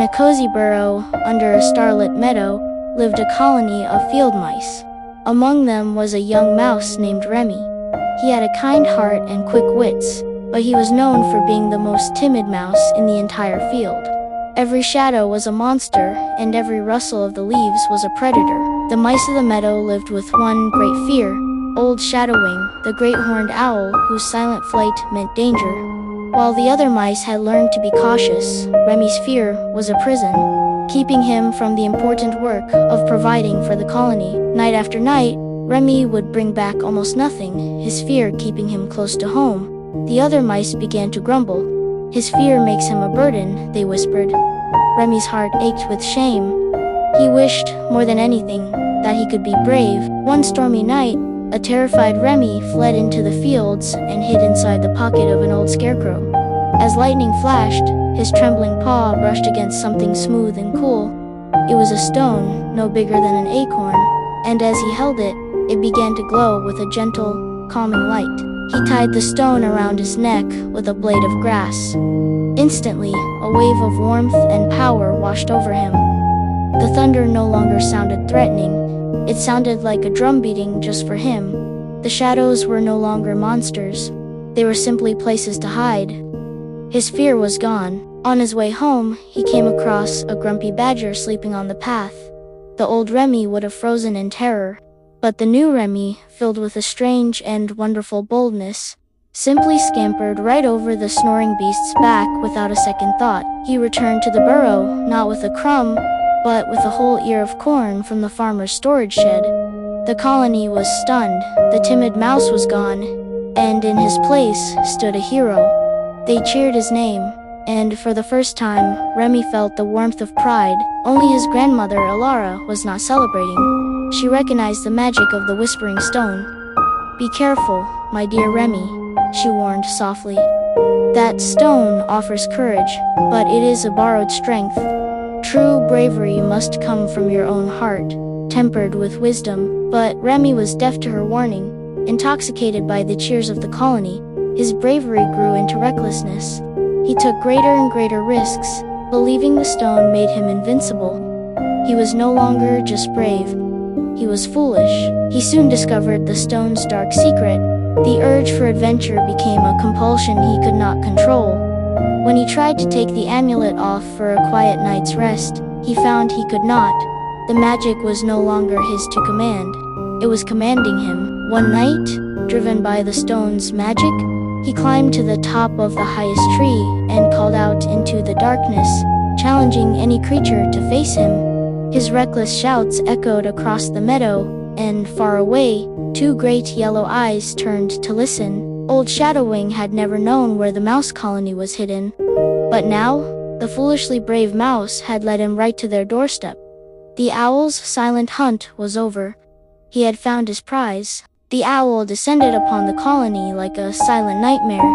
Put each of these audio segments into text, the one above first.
In a cozy burrow under a starlit meadow lived a colony of field mice. Among them was a young mouse named Remy. He had a kind heart and quick wits, but he was known for being the most timid mouse in the entire field. Every shadow was a monster, and every rustle of the leaves was a predator. The mice of the meadow lived with one great fear, old Shadowwing, the great horned owl whose silent flight meant danger. While the other mice had learned to be cautious, Remy's fear was a prison, keeping him from the important work of providing for the colony. Night after night, Remy would bring back almost nothing, his fear keeping him close to home. The other mice began to grumble. "His fear makes him a burden," they whispered. Remy's heart ached with shame. He wished, more than anything, that he could be brave. One stormy night, a terrified Remy fled into the fields and hid inside the pocket of an old scarecrow. As lightning flashed, his trembling paw brushed against something smooth and cool. It was a stone, no bigger than an acorn, and as he held it, it began to glow with a gentle, calming light. He tied the stone around his neck with a blade of grass. Instantly, a wave of warmth and power washed over him. The thunder no longer sounded threatening. It sounded like a drum beating just for him. The shadows were no longer monsters. They were simply places to hide. His fear was gone. On his way home, he came across a grumpy badger sleeping on the path. The old Remy would have frozen in terror, but the new Remy, filled with a strange and wonderful boldness, simply scampered right over the snoring beast's back without a second thought. He returned to the burrow, not with a crumb, but with a whole ear of corn from the farmer's storage shed. The colony was stunned. The timid mouse was gone, and in his place stood a hero. They cheered his name, and for the first time, Remy felt the warmth of pride. Only his grandmother, Elara, was not celebrating. She recognized the magic of the Whispering Stone. "Be careful, my dear Remy," she warned softly. "That stone offers courage, but it is a borrowed strength. True bravery must come from your own heart, tempered with wisdom." But Remy was deaf to her warning. Intoxicated by the cheers of the colony, his bravery grew into recklessness. He took greater and greater risks, believing the stone made him invincible. He was no longer just brave. He was foolish. He soon discovered the stone's dark secret. The urge for adventure became a compulsion he could not control. When he tried to take the amulet off for a quiet night's rest, he found he could not. The magic was no longer his to command. It was commanding him. One night, driven by the stone's magic, he climbed to the top of the highest tree and called out into the darkness, challenging any creature to face him. His reckless shouts echoed across the meadow, and far away, two great yellow eyes turned to listen. Old Shadowwing had never known where the mouse colony was hidden, but now, the foolishly brave mouse had led him right to their doorstep. The owl's silent hunt was over. He had found his prize. The owl descended upon the colony like a silent nightmare.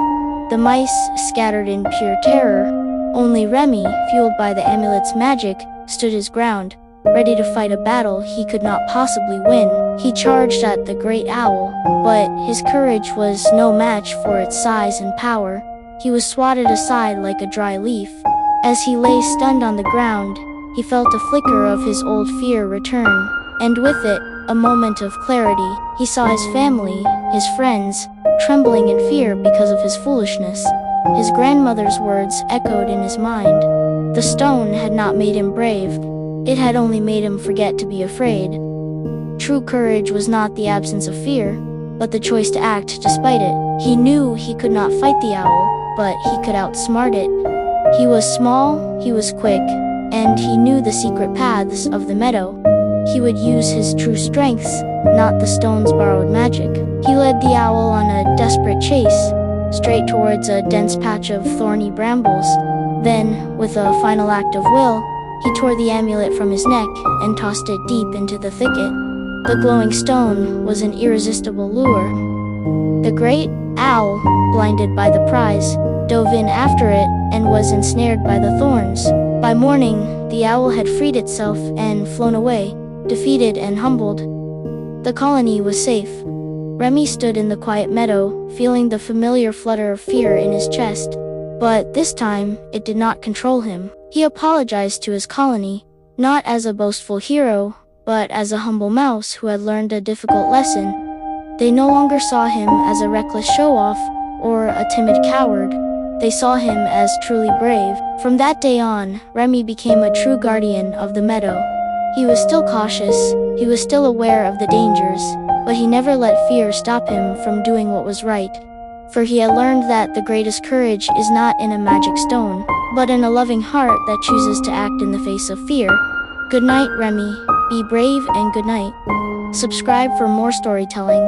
The mice scattered in pure terror. Only Remy, fueled by the amulet's magic, stood his ground, ready to fight a battle he could not possibly win. He charged at the great owl, but his courage was no match for its size and power. He was swatted aside like a dry leaf. As he lay stunned on the ground, he felt a flicker of his old fear return, and with it, a moment of clarity. He saw his family, his friends, trembling in fear because of his foolishness. His grandmother's words echoed in his mind. The stone had not made him brave. It had only made him forget to be afraid. True courage was not the absence of fear, but the choice to act despite it. He knew he could not fight the owl, but he could outsmart it. He was small, he was quick, and he knew the secret paths of the meadow. He would use his true strengths, not the stone's borrowed magic. He led the owl on a desperate chase, straight towards a dense patch of thorny brambles. Then, with a final act of will, he tore the amulet from his neck and tossed it deep into the thicket. The glowing stone was an irresistible lure. The great owl, blinded by the prize, dove in after it and was ensnared by the thorns. By morning, the owl had freed itself and flown away, defeated and humbled. The colony was safe. Remy stood in the quiet meadow, feeling the familiar flutter of fear in his chest. But this time, it did not control him. He apologized to his colony, not as a boastful hero, but as a humble mouse who had learned a difficult lesson. They no longer saw him as a reckless show-off or a timid coward. They saw him as truly brave. From that day on, Remy became a true guardian of the meadow. He was still cautious, he was still aware of the dangers, but he never let fear stop him from doing what was right. For he had learned that the greatest courage is not in a magic stone, but in a loving heart that chooses to act in the face of fear. Good night, Remy. Be brave and good night. Subscribe for more storytelling.